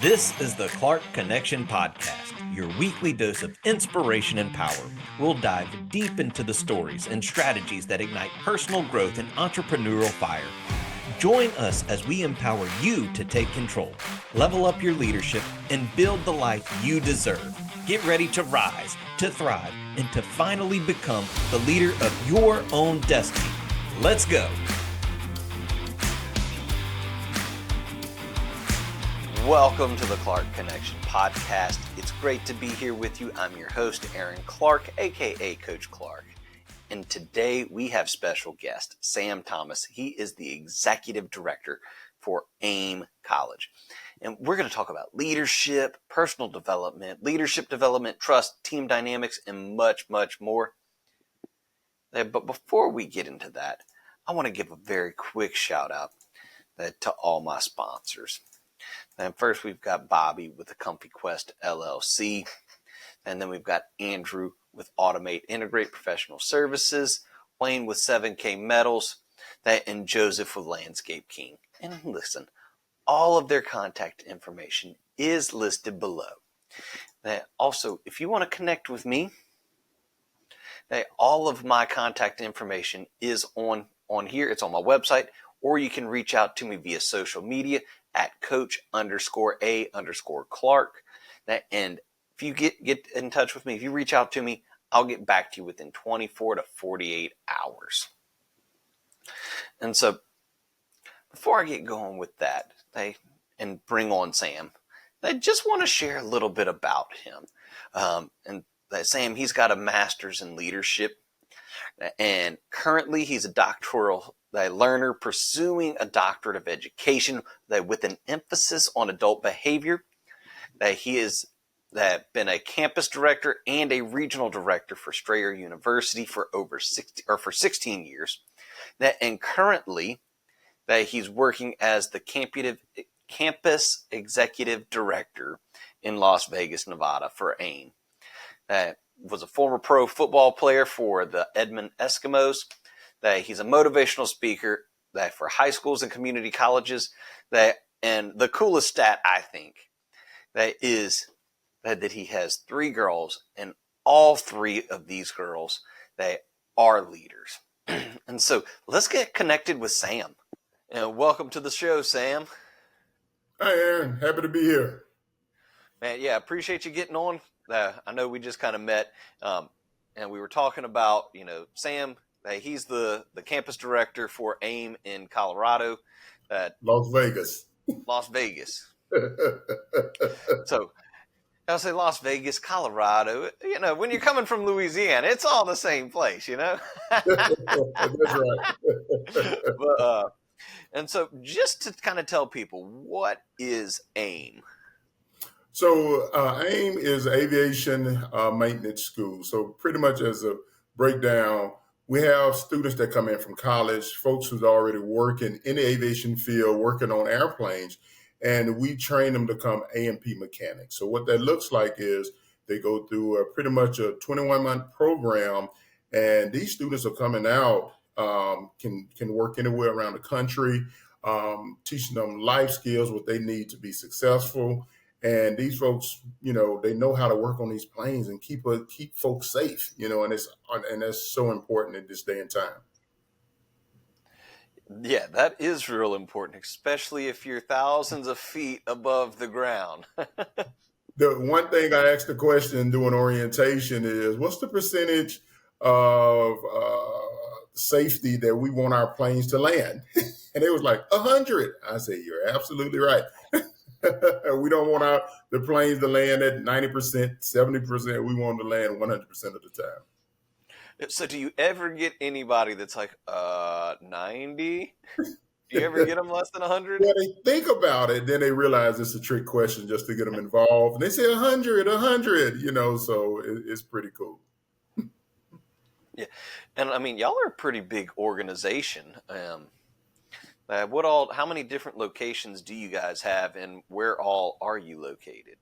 This is the Clark Connection Podcast, your weekly dose of inspiration and power. We'll dive deep into the stories and strategies that ignite personal growth and entrepreneurial fire. Join us as we empower you to take control, level up your leadership, and build the life you deserve. Get ready to rise, to thrive, and to finally become the leader of your own destiny. Let's go. Welcome to the Clark Connection Podcast. It's great to be here with you. I'm your host, Aaron Clark, aka Coach Clark. And today we have special guest, Sam Thomas. He is the executive director for AIM College. And we're going to talk about leadership, personal development, leadership development, trust, team dynamics, and much, much more. But before we get into that, I want to give a very quick shout out to all my sponsors. And first, we've got Bobbie with the Comfy Quest LLC. And then we've got Andrew with Automate Integrate Professional Services, Wayne with 7K Metals, and Joseph with Landscape King. And listen, all of their contact information is listed below. Also, if you want to connect with me, all of my contact information is on here. It's on my website, or you can reach out to me via social media at coach_A_Clark. And if you get in touch with me, if you reach out to me, I'll get back to you within 24 to 48 hours. And so before I get going with that, and bring on Sam, I just want to share a little bit about him. Sam, he's got a master's in leadership, and currently he's a doctoral learner pursuing a doctorate of education with an emphasis on adult behavior. He has been a campus director and a regional director for Strayer University for 16 years. And currently he's working as the campus executive director in Las Vegas, Nevada for AIM. Was a former pro football player for the Edmond Eskimos. He's a motivational speaker for high schools and community colleges. And the coolest stat, I think, is that he has 3 girls, and all 3 of these girls are leaders. And so let's get connected with Sam. And welcome to the show, Sam. Hi, Aaron. Happy to be here. Man, yeah, appreciate you getting on. I know we just kind of met, and we were talking about, Sam. He's the campus director for AIM in Colorado. Las Vegas. Las Vegas. So I'll say Las Vegas, Colorado. When you're coming from Louisiana, it's all the same place, That's right. And so just to kind of tell people, what is AIM? So AIM is aviation maintenance school. So pretty much as a breakdown, we have students that come in from college, folks who's already working in the aviation field, working on airplanes, and we train them to become A&P mechanics. So what that looks like is they go through pretty much a 21-month program, and these students are coming out, can work anywhere around the country, teaching them life skills, what they need to be successful. And these folks, they know how to work on these planes and keep folks safe, and that's so important in this day and time. Yeah, that is real important, especially if you're thousands of feet above the ground. The one thing I asked the question during orientation is, what's the percentage of safety that we want our planes to land? And it was like 100. I said, you're absolutely right. We don't want the planes to land at 90%, 70%. We want them to land 100% of the time. So do you ever get anybody that's like, 90? Do you ever get them less than 100? Yeah, they think about it. Then they realize it's a trick question just to get them involved. And they say 100, so it's pretty cool. Yeah. And I mean, y'all are a pretty big organization. How many different locations do you guys have, and where all are you located?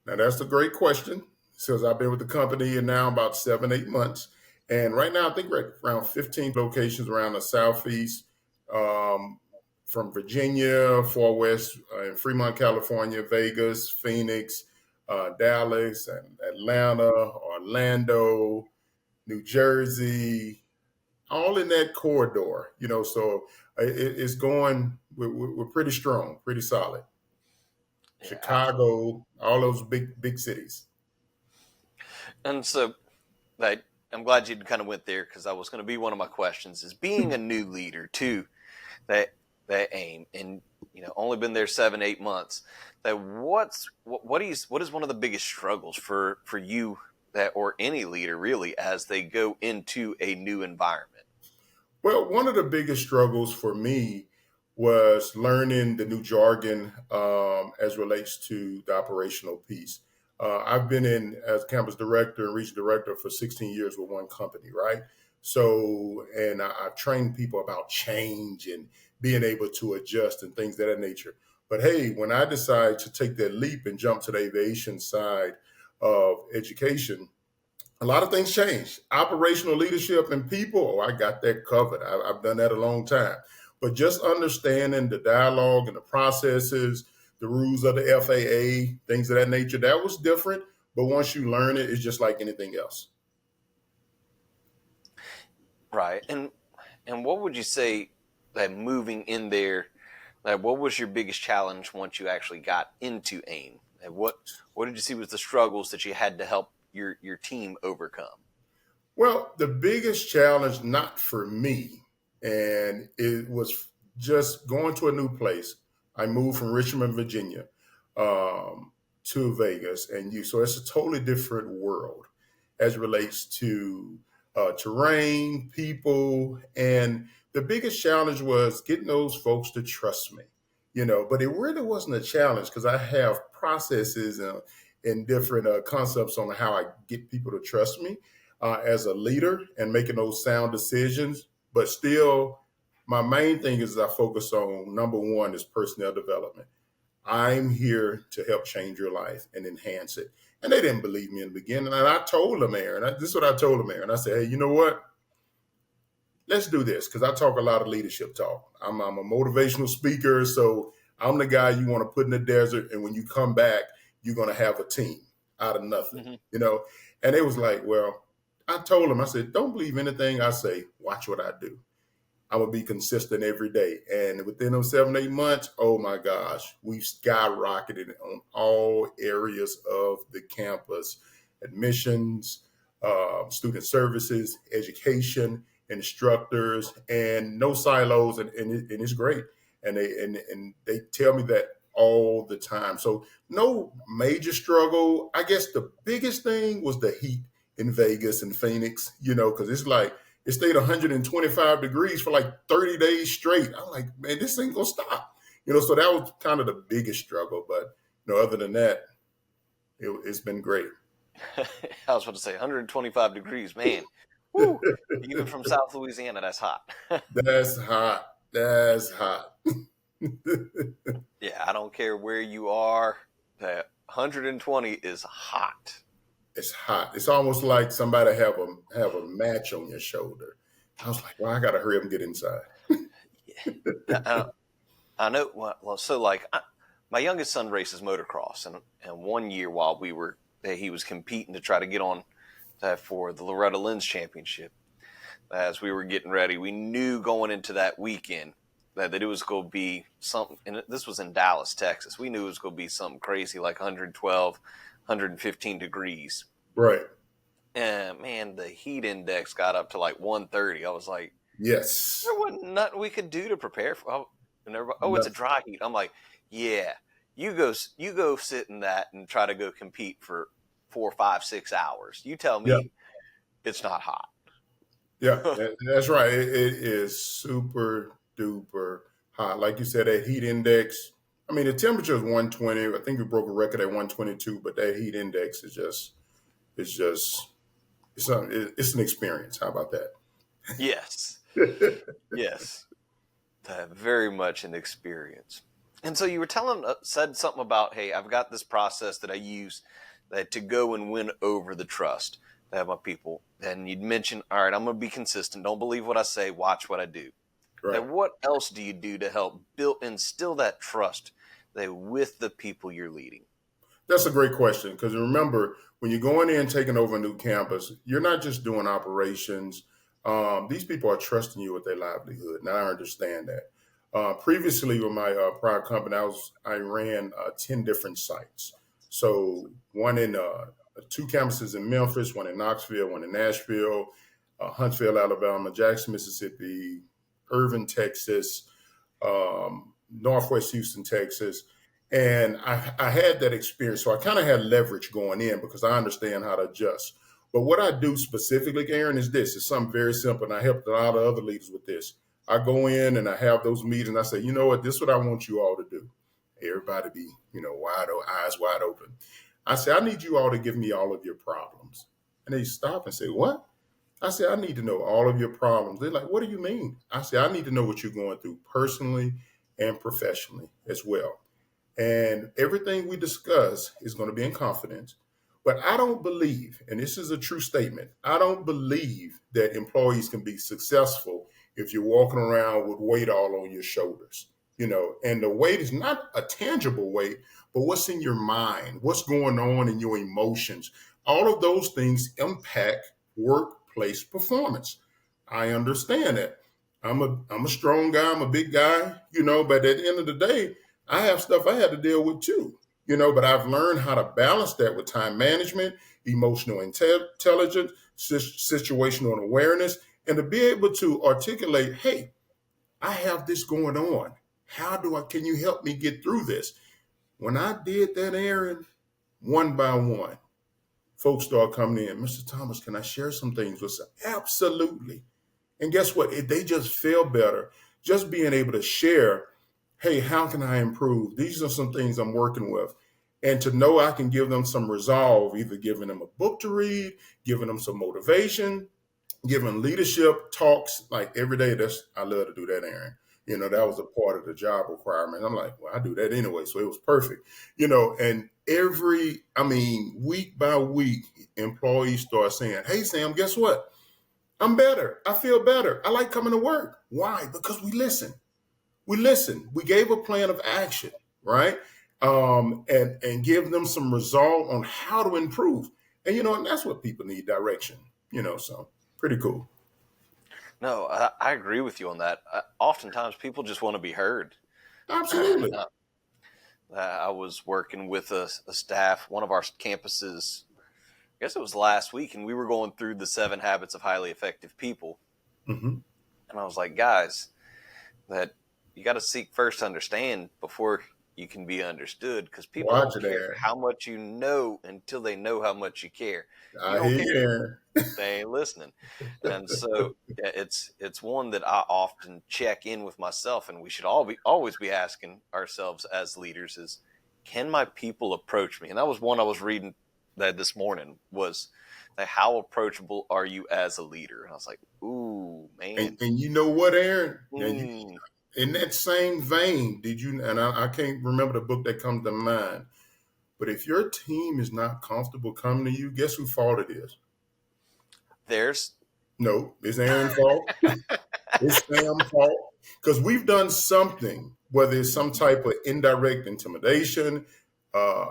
Now, that's a great question, since I've been with the company now about 7-8 months. And right now, I think we're at around 15 locations around the Southeast, from Virginia, far west, in Fremont, California, Vegas, Phoenix, Dallas, and Atlanta, Orlando, New Jersey, all in that corridor. So it's going. We're pretty strong, pretty solid. Yeah, Chicago, all those big cities. and so that I'm glad you kind of went there, because that was going to be one of my questions, is being a new leader to that AIM, and only been there 7-8 months. That what is one of the biggest struggles for you, that or any leader really, as they go into a new environment? Well, one of the biggest struggles for me was learning the new jargon as relates to the operational piece. I've been in as campus director and region director for 16 years with one company, right? So, and I've trained people about change and being able to adjust and things of that nature. But hey, when I decided to take that leap and jump to the aviation side of education, a lot of things changed. Operational leadership and people, I got that covered. I've done that a long time. But just understanding the dialogue and the processes, the rules of the FAA, things of that nature, that was different. But once you learn it, it's just like anything else. Right. And what would you say that moving in there, what was your biggest challenge once you actually got into AIM? What did you see was the struggles that you had to help your team overcome? Well, the biggest challenge, not for me, and it was just going to a new place. I moved from Richmond, Virginia, to Vegas, so it's a totally different world as it relates to terrain, people, and the biggest challenge was getting those folks to trust me. But it really wasn't a challenge because I have processes and different concepts on how I get people to trust me as a leader and making those sound decisions. But still, my main thing is I focus on number one is personnel development. I'm here to help change your life and enhance it. And they didn't believe me in the beginning. And I told them, Aaron, this is what I told them, Aaron. I said, hey, you know what? Let's do this, because I talk a lot of leadership talk. I'm a motivational speaker, so I'm the guy you want to put in the desert, and when you come back, you're going to have a team out of nothing, And it was like, well, I told them, I said, don't believe anything I say. Watch what I do. I'm going to be consistent every day. And within those 7-8 months, oh my gosh, we've skyrocketed on all areas of the campus: admissions, student services, education, instructors, and no silos. And it's great. And they tell me that all the time. So no major struggle. I guess the biggest thing was the heat in Vegas and Phoenix, because it's like, it stayed 125 degrees for like 30 days straight. I'm like, man, this ain't gonna stop. So that was kind of the biggest struggle. But other than that, it's been great. I was about to say 125 degrees, man. Woo. Even from South Louisiana, that's hot. That's hot. That's hot. Yeah, I don't care where you are. That 120 is hot. It's hot. It's almost like somebody have a match on your shoulder. I was like, well, I gotta hurry up and get inside. Yeah. I know. Well, so like my youngest son races motocross, and one year while he was competing to try to get on for the Loretta Lynn's Championship. As we were getting ready, we knew going into that weekend that it was going to be something, and this was in Dallas, Texas. We knew it was going to be something crazy, like 112, 115 degrees. Right. And man, the heat index got up to like 130. I was like, yes, there wasn't nothing we could do to prepare for. And everybody, it's a dry heat. I'm like, yeah, you go sit in that and try to go compete for 4, 5, 6 hours. You tell me it's not hot. Yeah, that's right. It is super duper hot. Like you said, that heat index. I mean, the temperature is 120. I think we broke a record at 122, but that heat index is it's an experience. How about that? Yes. Yes. Very much an experience. And so you were said something about, hey, I've got this process that I use to go and win over the trust to have my people. And you'd mention, all right, I'm going to be consistent. Don't believe what I say. Watch what I do. Right. what else do you do to help instill that trust with the people you're leading? That's a great question, because remember, when you're going in taking over a new campus, you're not just doing operations. These people are trusting you with their livelihood, and I understand that. Previously, with my prior company, I ran 10 different sites. So one in two campuses in Memphis, one in Knoxville, one in Nashville, Huntsville, Alabama, Jackson, Mississippi, Irving, Texas, Northwest Houston, Texas. And I had that experience. So I kind of had leverage going in because I understand how to adjust. But what I do specifically, Aaron, is this. It's something very simple. And I helped a lot of other leaders with this. I go in and I have those meetings. I say, you know what, this is what I want you all to do. Everybody be, eyes wide open. I say, I need you all to give me all of your problems. And they stop and say, what? I say, I need to know all of your problems. They're like, what do you mean? I say, I need to know what you're going through personally and professionally as well. And everything we discuss is going to be in confidence. But I don't believe, and this is a true statement, I don't believe that employees can be successful if you're walking around with weight all on your shoulders. And the weight is not a tangible weight, but what's in your mind, what's going on in your emotions. All of those things impact workplace performance. I understand that. I'm a strong guy, I'm a big guy, but at the end of the day, I have stuff I had to deal with too, but I've learned how to balance that with time management, emotional intelligence, situational awareness, and to be able to articulate, hey, I have this going on. Can you help me get through this? When I did that, Aaron, one by one, folks start coming in. Mr. Thomas, can I share some things with you? Absolutely. And guess what? They just feel better. Just being able to share, hey, how can I improve? These are some things I'm working with. And to know I can give them some resolve, either giving them a book to read, giving them some motivation, giving leadership talks like every day. I love to do that, Aaron. That was a part of the job requirement. I'm like, well, I do that anyway. So it was perfect. And week by week, employees start saying, hey, Sam, guess what? I'm better. I feel better. I like coming to work. Why? Because we listen. We listen. We gave a plan of action, right? And give them some resolve on how to improve. And and that's what people need, direction. So pretty cool. No, I agree with you on that. Oftentimes, people just want to be heard. Absolutely. I was working with a staff, one of our campuses. I guess it was last week, and we were going through the 7 habits of highly effective people. Mm-hmm. And I was like, guys, that you got to seek first to understand before you can be understood, because people don't care how much you know until they know how much you care. You don't care. They ain't listening. And so it's one that I often check in with myself, and we should always be asking ourselves as leaders is, can my people approach me? And that was one I was reading that this morning was that how approachable are you as a leader? And I was like, ooh, man. And you know what, Aaron? In that same vein, and I can't remember the book that comes to mind, but if your team is not comfortable coming to you, guess whose fault it is? No, it's Aaron's fault. It's Sam's fault. Because we've done something, whether it's some type of indirect intimidation,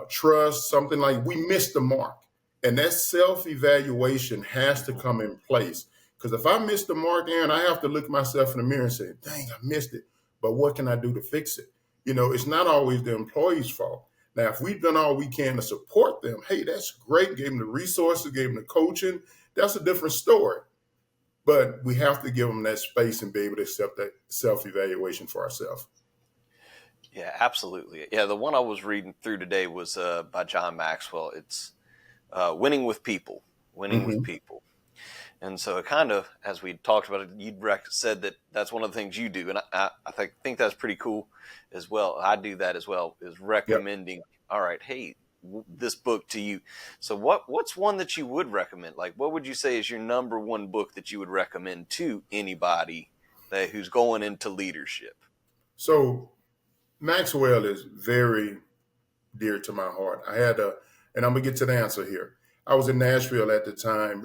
trust, something like we missed the mark. And that self-evaluation has to come in place. Because if I miss the mark, Aaron, I have to look myself in the mirror and say, dang, I missed it. But what can I do to fix it? It's not always the employee's fault. Now, if we've done all we can to support them, hey, that's great. Gave them the resources, gave them the coaching. That's a different story. But we have to give them that space and be able to accept that self-evaluation for ourselves. Yeah, absolutely. Yeah, the one I was reading through today was by John Maxwell. It's Winning with People. With people. And so it kind of, as we talked about it, you'd said that that's one of the things you do. And I think that's pretty cool as well. I do that as well, is recommending, all right, hey, this book to you. So what's one that you would recommend? Like, what would you say is your number one book that you would recommend to anybody who's going into leadership? So Maxwell is very dear to my heart. And I'm going to get to the answer here. I was in Nashville at the time,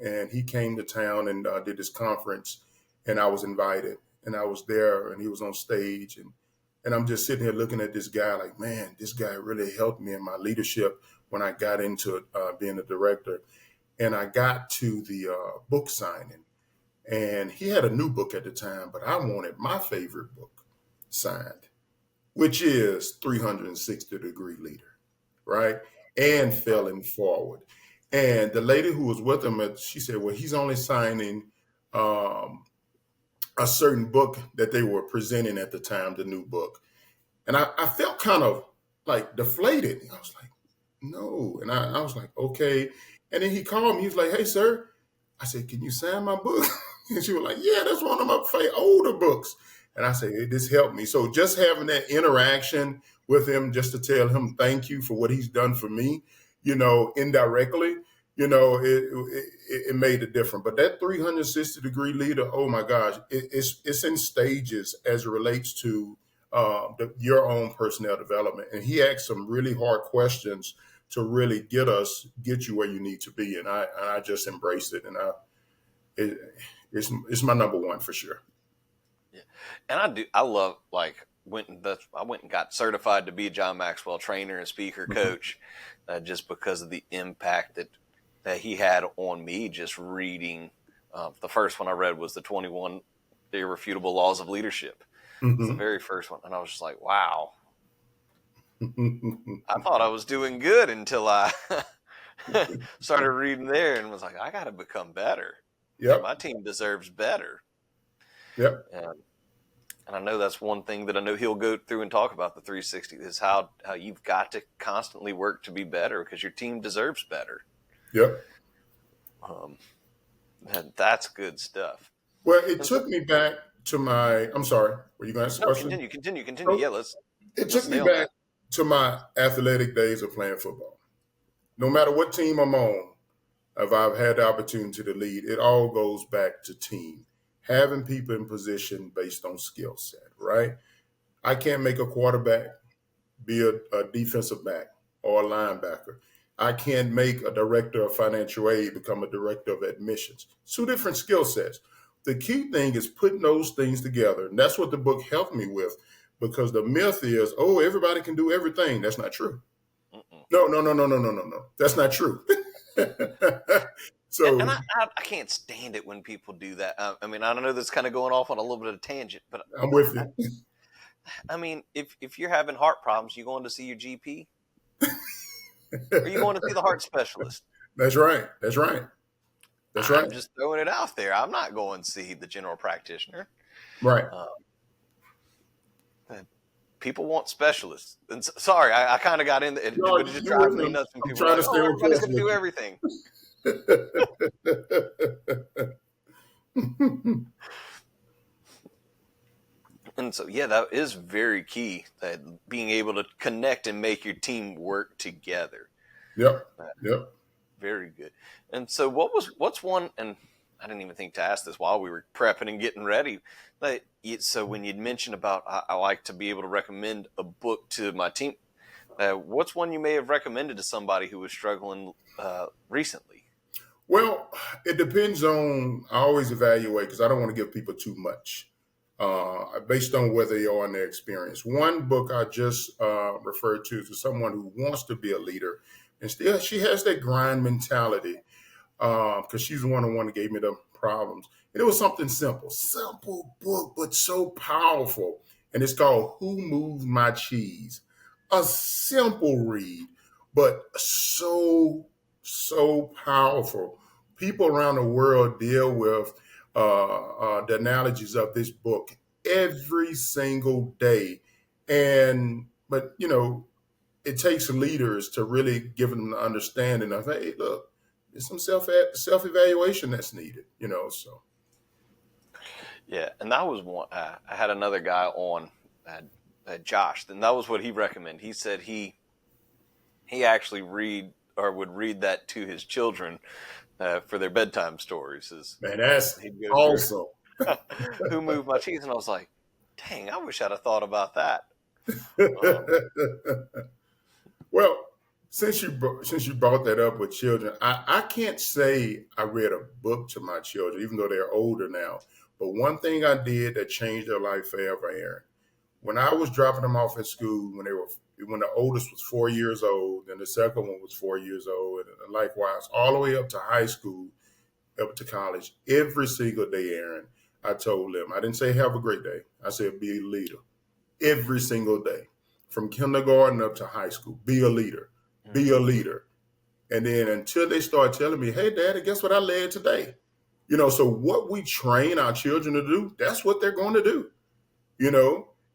and he came to town and did this conference, and I was invited. and I was there, and he was on stage, and I'm just sitting here looking at this guy like, man, this guy really helped me in my leadership when I got into being a director. And I got to the book signing, and he had a new book at the time, but I wanted my favorite book signed, which is 360-Degree Leader, right? And Failing Forward. And the lady who was with him, she said, well, he's only signing a certain book that they were presenting at the time, the new book. And I felt kind of like deflated. I was like, no. And I was like, okay. And then he called me. He was like, hey, sir. I said, can you sign my book? And she was like, yeah, that's one of my older books. And I said, hey, this helped me. So just having that interaction with him, just to tell him thank you for what he's done for me, indirectly, it made a difference. But that 360-Degree Leader, oh my gosh, it's in stages as it relates to your own personnel development. And he asked some really hard questions to really get you where you need to be. And I just embraced it. And it's my number one for sure. Yeah. And I love, I went and got certified to be a John Maxwell trainer and speaker coach, just because of the impact that he had on me. Just reading, the first one I read was the 21 Irrefutable Laws of Leadership. It's the very first one. And I was just like, wow, I thought I was doing good until I started reading there and was like, I got to become better. Yep. My team deserves better. Yep. And I know that's one thing that I know he'll go through and talk about, the 360, is how you've got to constantly work to be better because your team deserves better. Yep. And that's good stuff. Well, it took me back to I'm sorry, were you going to ask a question? Continue. Yeah, It took me back to my athletic days of playing football. No matter what team I'm on, if I've had the opportunity to lead, it all goes back to team. Having people in position based on skill set, right? I can't make a quarterback be a defensive back or a linebacker. I can't make a director of financial aid become a director of admissions. 2 different skill sets. The key thing is putting those things together. And that's what the book helped me with, because the myth is, oh, everybody can do everything. That's not true. No. That's not true. So, and I can't stand it when people do that. I mean, I know that's kind of going off on a little bit of a tangent, but I'm with you. I mean, if you're having heart problems, you going to see your GP? Or you going to see the heart specialist? That's right. I'm just throwing it out there. I'm not going to see the general practitioner. Right. People want specialists. And sorry, I kind of got into it, but it just drives me nuts when people are like, oh, everybody's going to do everything. And so, yeah, that is very key, that being able to connect and make your team work together. Yep. Very good. And so what's one, and I didn't even think to ask this while we were prepping and getting ready, but so when you'd mentioned about, I like to be able to recommend a book to my team, what's one you may have recommended to somebody who was struggling recently? Well, it depends on, I always evaluate, because I don't want to give people too much based on where they are in their experience. One book I just referred to someone who wants to be a leader, and still she has that grind mentality, because she's the one that gave me the problems. And it was something simple book, but so powerful. And it's called Who Moved My Cheese? A simple read, but so powerful. People around the world deal with the analogies of this book every single day. But it takes leaders to really give them the understanding of, hey, look, there's some self-evaluation that's needed, so. Yeah, and that was one. I had another guy on, Josh, and that was what he recommended. He said he actually would read that to his children for their bedtime stories. Man, that's awesome. Who moved my cheese? And I was like, dang, I wish I'd have thought about that. Well, since you brought that up with children, I can't say I read a book to my children, even though they're older now. But one thing I did that changed their life forever, Aaron, when I was dropping them off at school, when the oldest was 4 years old, and the second one was 4 years old, and likewise, all the way up to high school, up to college, every single day, Aaron, I told them, I didn't say have a great day. I said be a leader. Every single day, from kindergarten up to high school, be a leader, be a leader. And then until they start telling me, hey, Daddy, guess what I led today? So what we train our children to do, that's what they're going to do,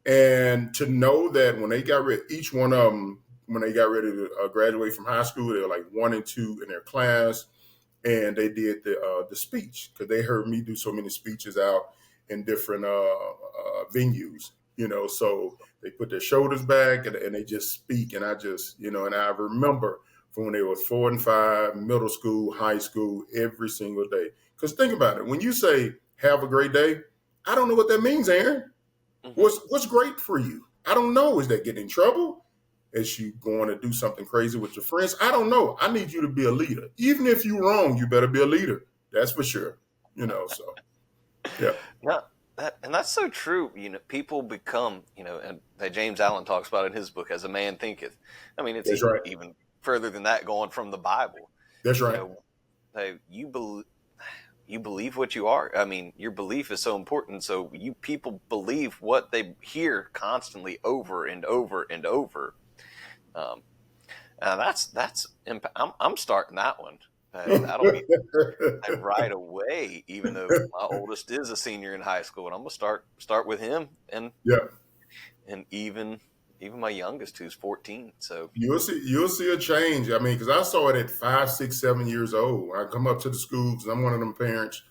and to know that when they got ready, each one of them, when they got ready to graduate from high school, they were like 1 and 2 in their class. And they did the speech because they heard me do so many speeches out in different venues, so they put their shoulders back and they just speak. And I just, and I remember from when they were 4 and 5, middle school, high school, every single day. Because think about it. When you say have a great day, I don't know what that means, Aaron. What's great for you? I don't know. Is that getting in trouble? Is you going to do something crazy with your friends? I don't know. I need you to be a leader. Even if you're wrong, you better be a leader. That's for sure. So yeah. No, and that's so true. People become, and that James Allen talks about in his book, As a Man Thinketh. I mean, it's even further than that, going from the Bible. That's right. You believe what you are. I mean, your belief is so important. So people believe what they hear constantly over and over and over. I'm starting that one. That'll be right away. Even though my oldest is a senior in high school, and I'm gonna start with him, and even my youngest, who's 14. So you'll see a change. I mean, because I saw it at 5, 6, 7 years old. When I come up to the school, because I'm one of them parents.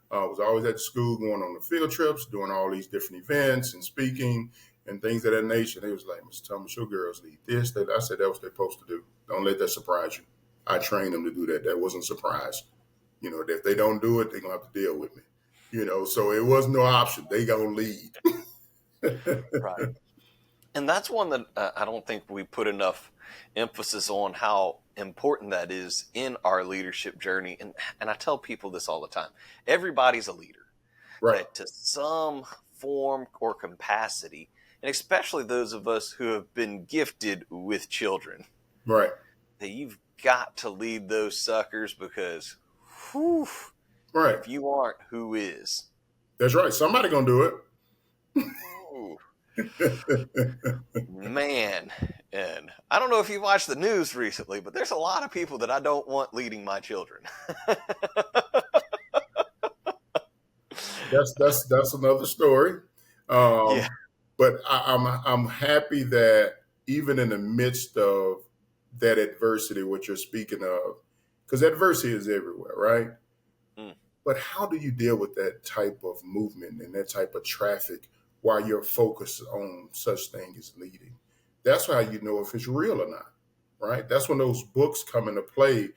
Was always at the school, going on the field trips, doing all these different events and speaking and things of that nature. They was like, Mr. Thomas, your girls need this. I said, that's what they're supposed to do. Don't let that surprise you. I trained them to do that. That wasn't a surprise. If they don't do it, they're going to have to deal with me. So it was no option. They going to lead. Right. And that's one that I don't think we put enough emphasis on how important that is in our leadership journey. And I tell people this all the time. Everybody's a leader. Right. That to some form or capacity, and especially those of us who have been gifted with children. Right. That you've got to lead those suckers because, right. If you aren't, who is? That's right. Somebody gonna do it. Man, and I don't know if you watched the news recently, but there's a lot of people that I don't want leading my children. That's another story. But I'm happy that even in the midst of that adversity, what you're speaking of, because adversity is everywhere, right? But how do you deal with that type of movement and that type of traffic while you're focused on such thing as leading? That's how you know if it's real or not, right? That's when those books come into play.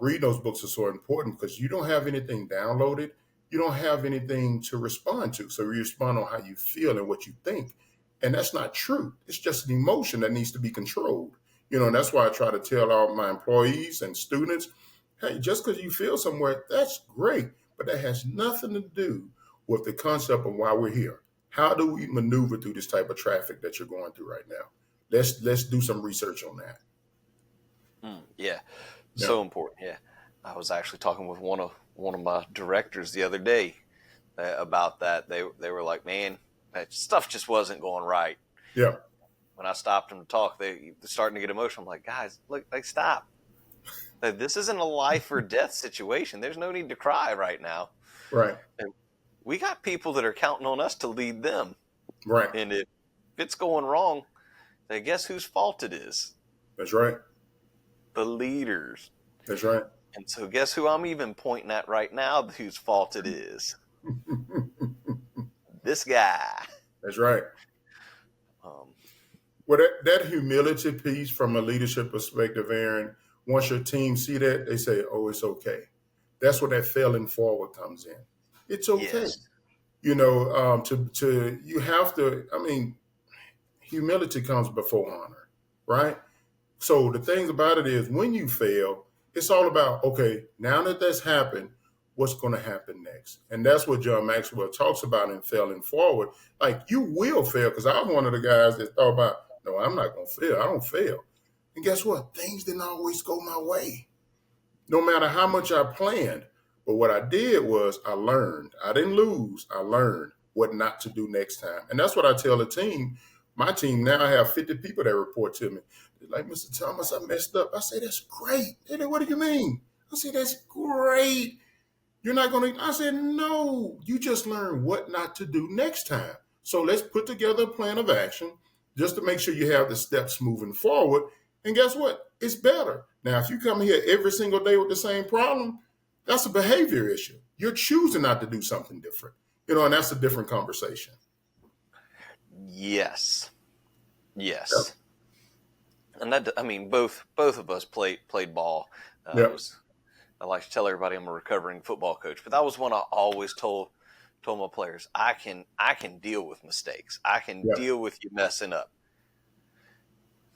Reading those books is so important because you don't have anything downloaded. You don't have anything to respond to. So you respond on how you feel and what you think. And that's not true. It's just an emotion that needs to be controlled. And that's why I try to tell all my employees and students, hey, just because you feel somewhere, that's great. But that has nothing to do with the concept of why we're here. How do we maneuver through this type of traffic that you're going through right now? Let's do some research on that. Yeah, so important. Yeah, I was actually talking with one of my directors the other day about that. They were like, man, that stuff just wasn't going right. Yeah. When I stopped them to talk, they're starting to get emotional. I'm like, guys, look, stop. This isn't a life or death situation. There's no need to cry right now. Right. And we got people that are counting on us to lead them. Right. And if it's going wrong, then guess whose fault it is? That's right. The leaders. That's right. And so guess who I'm even pointing at right now whose fault it is? This guy. That's right. Well, that humility piece from a leadership perspective, Aaron, once your team see that, they say, oh, it's okay. That's where that failing forward comes in. It's okay. Yes. You have to, humility comes before honor, right? So the thing about it is when you fail, it's all about, okay, now that that's happened, what's going to happen next. And that's what John Maxwell talks about in Failing Forward. Like, you will fail, because I was one of the guys that thought about, no, I'm not going to fail. I don't fail. And guess what? Things didn't always go my way, no matter how much I planned. But what I did was I learned. I didn't lose. I learned what not to do next time. And that's what I tell the team. My team now, I have 50 people that report to me. They're like, Mr. Thomas, I messed up. I say, that's great. They're like, what do you mean? I say, that's great. You're not going to. I said, no, you just learn what not to do next time. So let's put together a plan of action just to make sure you have the steps moving forward. And guess what? It's better. Now, if you come here every single day with the same problem, that's a behavior issue. You're choosing not to do something different, and that's a different conversation. Yes. Yep. And that, I mean, both of us played ball. Yep. I like to tell everybody I'm a recovering football coach, but that was one I always told my players. I can deal with mistakes. I can Yep. deal with you messing up.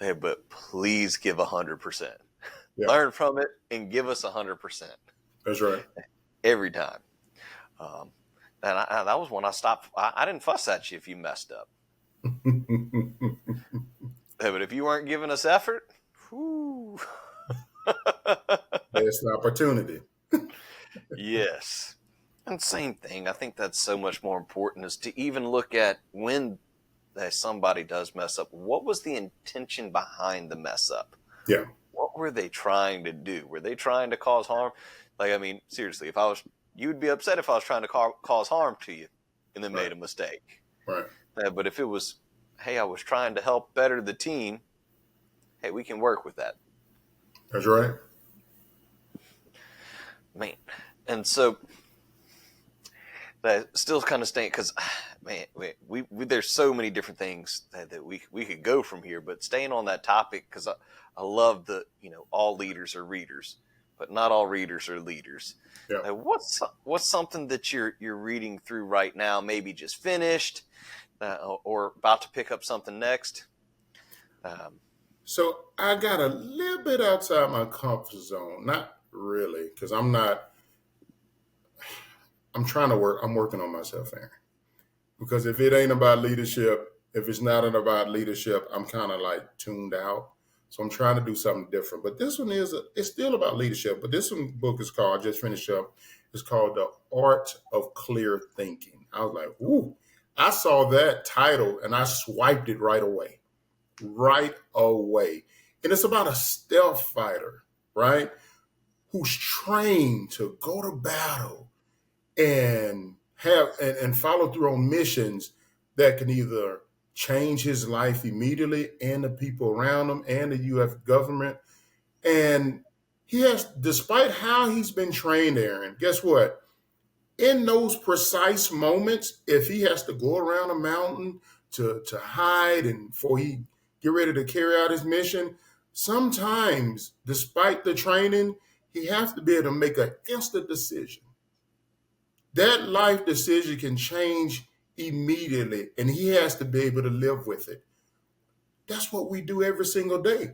Hey, but please give 100%. Yep. Learn from it and give us 100%. That's right. Every time. And that was when I stopped. I didn't fuss at you if you messed up. But if you weren't giving us effort, whoo. That's an opportunity. Yes. And same thing. I think that's so much more important, is to even look at when somebody does mess up. What was the intention behind the mess up? Yeah. What were they trying to do? Were they trying to cause harm? Like, I mean, seriously, you would be upset if I was trying to cause harm to you and then made a mistake. Right. But if it was, hey, I was trying to help better the team, hey, we can work with that. That's right. Man. And so that still kind of staying, because, man, we there's so many different things that we could go from here, but staying on that topic, because I love all leaders are readers, but not all readers are leaders. Yeah. What's something that you're reading through right now, maybe just finished, or about to pick up something next? So I got a little bit outside my comfort zone. Not really, because I'm trying to work. I'm working on myself, Aaron. Because if it ain't about leadership, if it's not about leadership, I'm kind of like tuned out. So I'm trying to do something different. But this one it's still about leadership. But this book is called, I just finished up, it's called The Art of Clear Thinking. I was like, ooh, I saw that title and I swiped it right away. Right away. And it's about a stealth fighter, right? Who's trained to go to battle and and follow through on missions that can either change his life immediately and the people around him and the U.S. government. And he has, despite how he's been trained, Aaron, guess what? In those precise moments, if he has to go around a mountain to hide and before he get ready to carry out his mission, sometimes, despite the training, he has to be able to make an instant decision. That life decision can change immediately, and he has to be able to live with it. That's what we do every single day.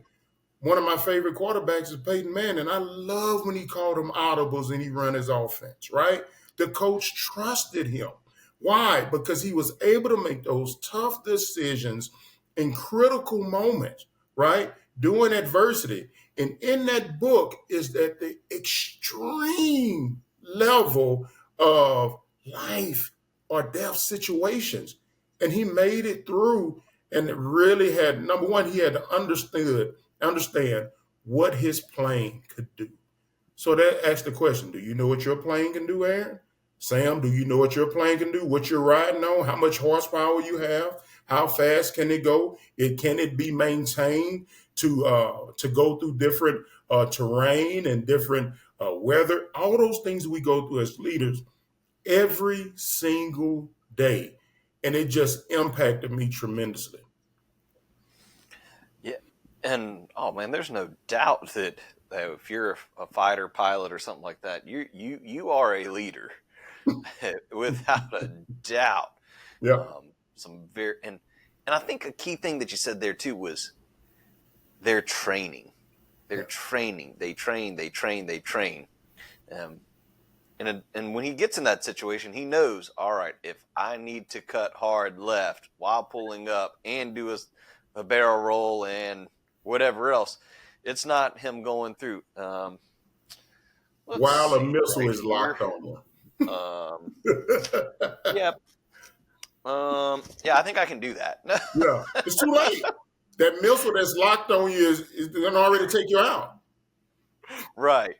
One of my favorite quarterbacks is Peyton Manning. I love when he called him audibles and he run his offense, right? The coach trusted him. Why? Because he was able to make those tough decisions in critical moments, right? During adversity. And in that book is that the extreme level of life or death situations. And he made it through, and it really had, number one, he had to understand what his plane could do. So that asks the question, do you know what your plane can do, Aaron? Sam, do you know what your plane can do? What you're riding on? How much horsepower you have? How fast can it go? Can it be maintained to go through different terrain and different weather? All those things we go through as leaders every single day. And it just impacted me tremendously. Yeah. And, oh, man, there's no doubt that if you're a fighter pilot or something like that, you are a leader without a doubt. Yeah. And I think a key thing that you said there too was their training. Their training. They train. And when he gets in that situation, he knows, all right, if I need to cut hard left while pulling up and do a barrel roll and whatever else, it's not him going through. Let's While a see missile right is here. locked on you. Yeah. Yeah, I think I can do that. Yeah, it's too late. That missile that's locked on you is going to already take you out. Right.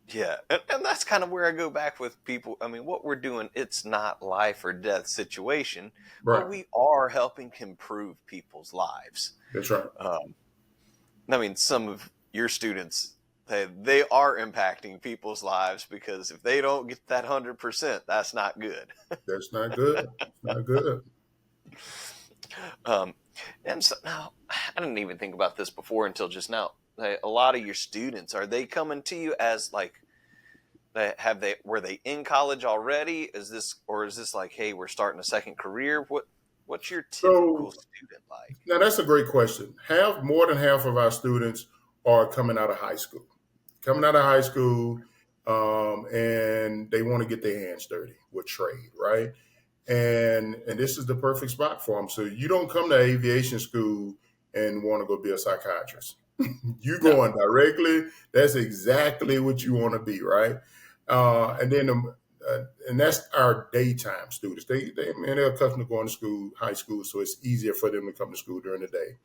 Yeah, and that's kind of where I go back with people. I mean, what we're doing, it's not life or death situation, Right. but we are helping improve people's lives. That's right. I mean, some of your students, they are impacting people's lives, because if they don't get that 100%, that's not good. That's not good. It's not good. And so now, I didn't even think about this before until just now. A lot of your students, are they coming to you as like, were they in college already? Is this like, hey, we're starting a second career? What's your typical student like? Now that's a great question. More than half of our students are coming out of high school. And they want to get their hands dirty with trade, right? And this is the perfect spot for them. So you don't come to aviation school and want to go be a psychiatrist. You going directly. That's exactly what you want to be, right? And that's our daytime students. They're accustomed to going to school, high school, so it's easier for them to come to school during the day.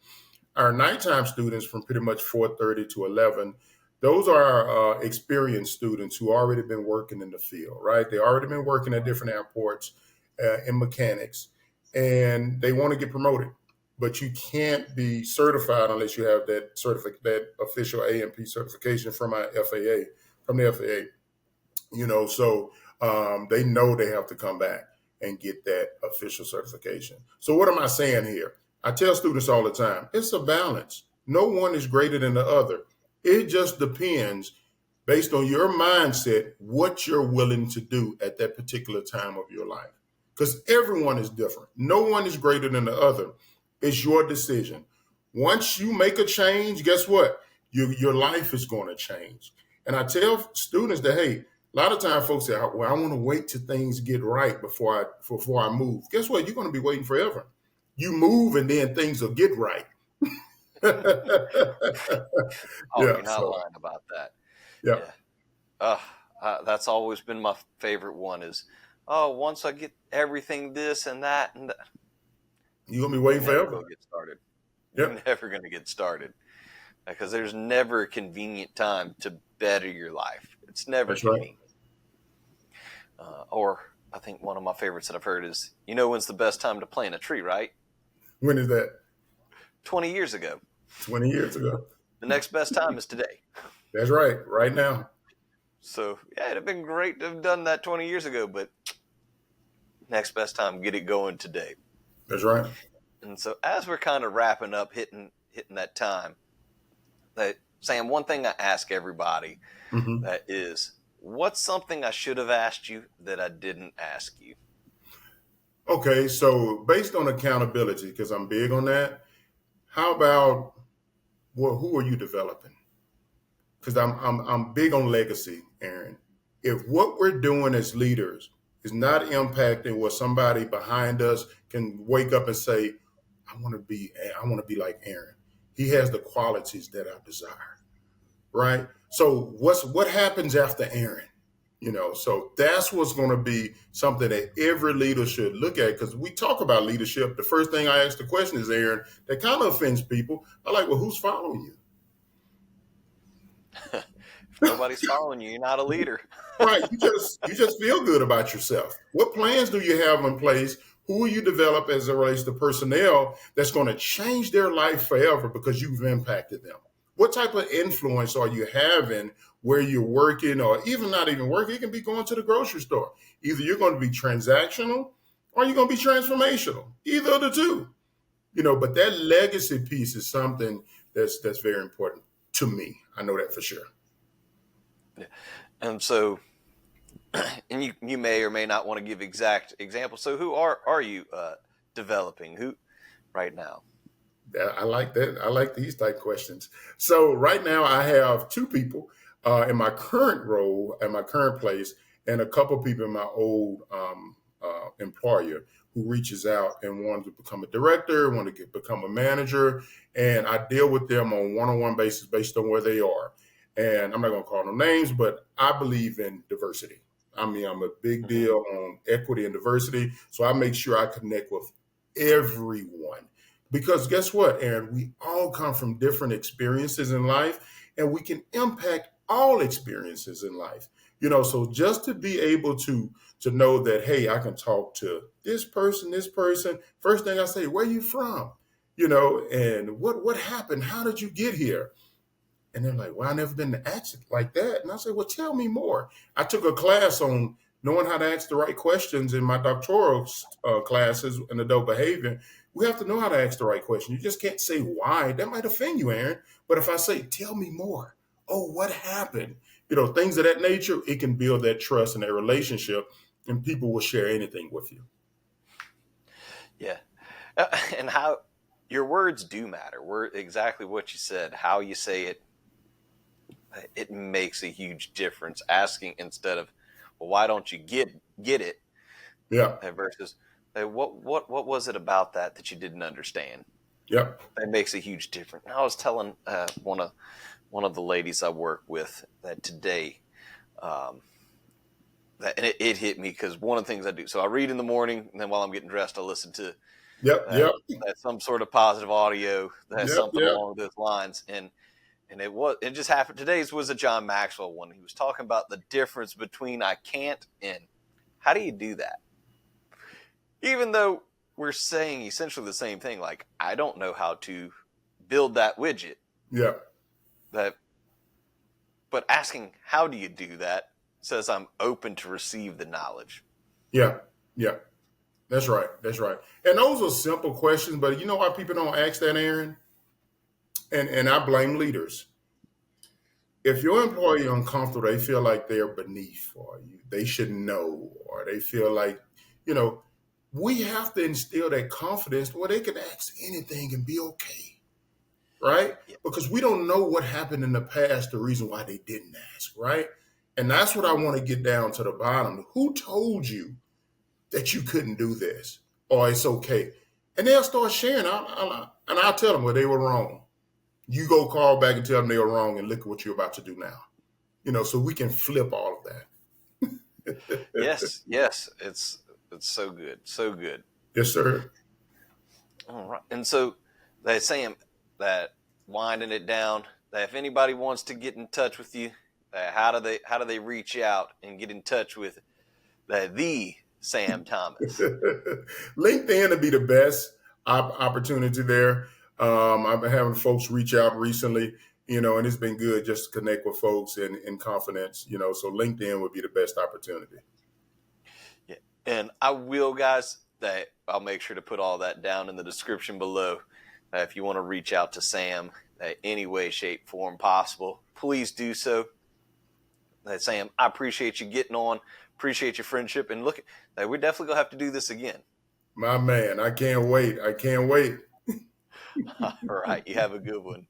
Our nighttime students from pretty much 4:30 to 11, those are experienced students who already been working in the field, right? They already been working at different airports in mechanics, and they want to get promoted. But you can't be certified unless you have that official A&P certification from the FAA. So they know they have to come back and get that official certification. So what am I saying here? I tell students all the time, it's a balance. No one is greater than the other. It just depends based on your mindset, what you're willing to do at that particular time of your life. Because everyone is different. No one is greater than the other. It's your decision. Once you make a change, guess what? Your life is going to change. And I tell students that, hey, a lot of times folks say, well, I want to wait till things get right before I move. Guess what? You're going to be waiting forever. You move and then things will get right. You're not lying about that. Yeah. That's always been my favorite one is, once I get everything this and that and that. You're going to be waiting forever. Get started. Yep. You're never going to get started. Because there's never a convenient time to better your life. It's never convenient. Right. Or I think one of my favorites that I've heard is, when's the best time to plant a tree, right? When is that? 20 years ago. 20 years ago. The next best time is today. That's right. Right now. So, it'd have been great to have done that 20 years ago, but next best time, get it going today. That's right. And so as we're kind of wrapping up, hitting that time, Sam, one thing I ask everybody that is, what's something I should have asked you that I didn't ask you? Okay, so based on accountability, because I'm big on that, how about who are you developing? Because I'm big on legacy, Aaron. If what we're doing as leaders is not impacting what somebody behind us can wake up and say, I want to be like Aaron. He has the qualities that I desire, right? So what happens after Aaron? So that's what's going to be something that every leader should look at, because we talk about leadership. The first thing I ask the question is, Aaron, that kind of offends people. I'm like, well, who's following you? If nobody's following you, you're not a leader. Right. You just feel good about yourself. What plans do you have in place? Who will you develop as it relates to personnel that's going to change their life forever because you've impacted them? What type of influence are you having where you're working, or even not even working? It can be going to the grocery store. Either you're going to be transactional or you're going to be transformational. Either of the two. But that legacy piece is something that's very important to me. I know that for sure. Yeah. And so, and you may or may not want to give exact examples. So who are you developing? Who right now? I like that. I like these type questions. So right now I have two people. In my current role, at my current place, and a couple people in my old employer who reaches out and wants to become a director, want to become a manager, and I deal with them on one-on-one basis based on where they are. And I'm not going to call no names, but I believe in diversity. I mean, I'm a big Mm-hmm. deal on equity and diversity, so I make sure I connect with everyone. Because guess what, Aaron? We all come from different experiences in life, and we can impact all experiences in life. So just to be able to know that, hey, I can talk to this person, this person. First thing I say, where you from? And what happened? How did you get here? And they're like, well, I never been asked like that. And I say, well, tell me more. I took a class on knowing how to ask the right questions in my doctoral classes in adult behavior. We have to know how to ask the right question. You just can't say why. That might offend you, Aaron. But if I say, tell me more. Oh, what happened? Things of that nature, it can build that trust and that relationship, and people will share anything with you. Yeah. And how your words do matter. Exactly what you said, how you say it, it makes a huge difference. Asking instead of, well, why don't you get it? Yeah. Versus, hey, what was it about that you didn't understand? Yep. That makes a huge difference. And I was telling one of the ladies I work with that today, and it hit me because one of the things I do. So I read in the morning, and then while I'm getting dressed, I listen to Yep. that, Yep. that some sort of positive audio that has Yep. something Yep. along those lines. And it just happened. Today's was a John Maxwell one. He was talking about the difference between I can't and how do you do that? Even though we're saying essentially the same thing, like I don't know how to build that widget. Yep. But asking how do you do that says I'm open to receive the knowledge. Yeah. Yeah. That's right. That's right. And those are simple questions, but you know why people don't ask that, Aaron? And I blame leaders. If your employee is uncomfortable, they feel like they're beneath or they should know, or they feel like, you know, we have to instill that confidence where they can ask anything and be okay. Right? Yeah. Because we don't know what happened in the past, the reason why they didn't ask, right? And that's what I want to get down to the bottom. Who told you that you couldn't do this or it's okay? And they'll start sharing. And I'll tell them where they were wrong. You go call back and tell them they were wrong and look at what you're about to do now. So we can flip all of that. Yes, it's so good, so good. Yes, sir. All right, and so they're saying that winding it down. That if anybody wants to get in touch with you, how do they reach out and get in touch with the Sam Thomas? LinkedIn would be the best opportunity there. I've been having folks reach out recently, and it's been good just to connect with folks in confidence, so LinkedIn would be the best opportunity. Yeah, and I will, guys. That I'll make sure to put all that down in the description below. If you want to reach out to Sam any way, shape, form possible, please do so. Sam, I appreciate you getting on. Appreciate your friendship, and look, we're definitely gonna have to do this again. My man, I can't wait. I can't wait. All right, you have a good one.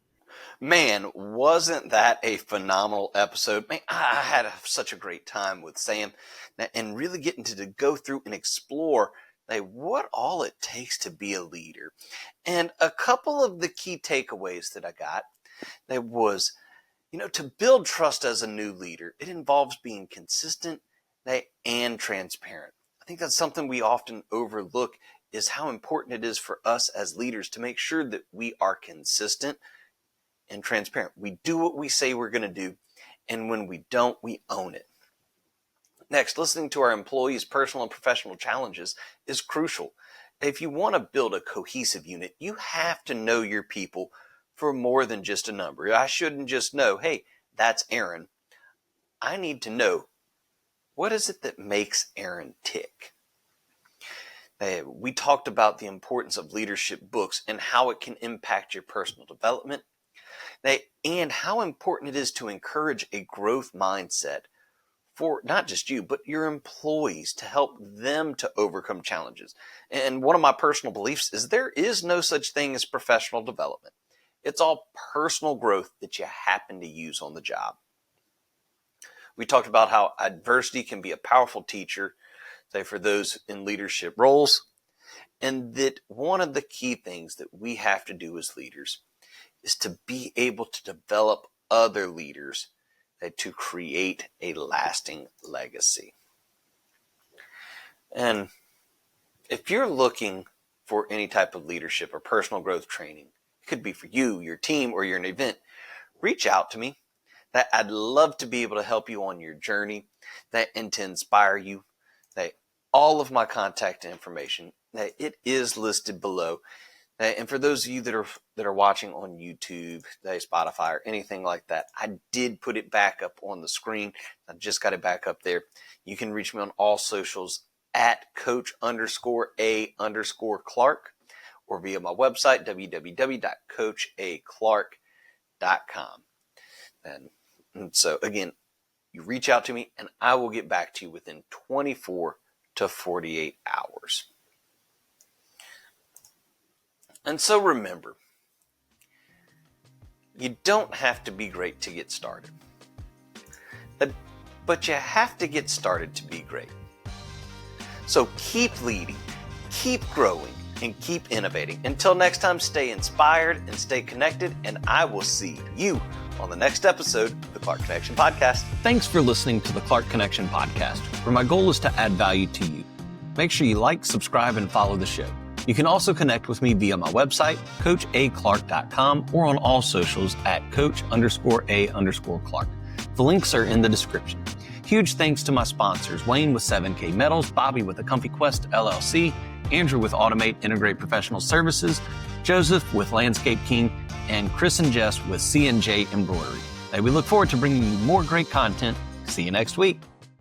Man, wasn't that a phenomenal episode? Man, I had such a great time with Sam and really getting to go through and explore what all it takes to be a leader. And a couple of the key takeaways that I got that was, to build trust as a new leader, it involves being consistent and transparent. I think that's something we often overlook is how important it is for us as leaders to make sure that we are consistent and transparent. We do what we say we're going to do, and when we don't, we own it. Next, listening to our employees' personal and professional challenges is crucial. If you want to build a cohesive unit, you have to know your people for more than just a number. I shouldn't just know, hey, that's Aaron. I need to know, what is it that makes Aaron tick? We talked about the importance of leadership books and how it can impact your personal development, and how important it is to encourage a growth mindset for not just you, but your employees to help them to overcome challenges. And one of my personal beliefs is there is no such thing as professional development. It's all personal growth that you happen to use on the job. We talked about how adversity can be a powerful teacher, say for those in leadership roles, and that one of the key things that we have to do as leaders is to be able to develop other leaders to create a lasting legacy. And if you're looking for any type of leadership or personal growth training, it could be for you, your team, or your event, reach out to me. That I'd love to be able to help you on your journey, and to inspire you. All of my contact information, it is listed below. And for those of you that are watching on YouTube, Spotify, or anything like that, I did put it back up on the screen. I just got it back up there. You can reach me on all socials at coach_A_Clark, or via my website, www.coachaclark.com. And so again, you reach out to me and I will get back to you within 24 to 48 hours. And so remember, you don't have to be great to get started, but you have to get started to be great. So keep leading, keep growing, and keep innovating. Until next time, stay inspired and stay connected, and I will see you on the next episode of the Clark Connection Podcast. Thanks for listening to the Clark Connection Podcast, where my goal is to add value to you. Make sure you like, subscribe, and follow the show. You can also connect with me via my website, coachaclark.com, or on all socials at coach_A_Clark. The links are in the description. Huge thanks to my sponsors, Wayne with 7K Metals, Bobbie with the Comfy Quest LLC, Andrew with Automate Integrate Professional Services, Joseph with Landscape King, and Chris and Jess with CNJ Embroidery. We look forward to bringing you more great content. See you next week.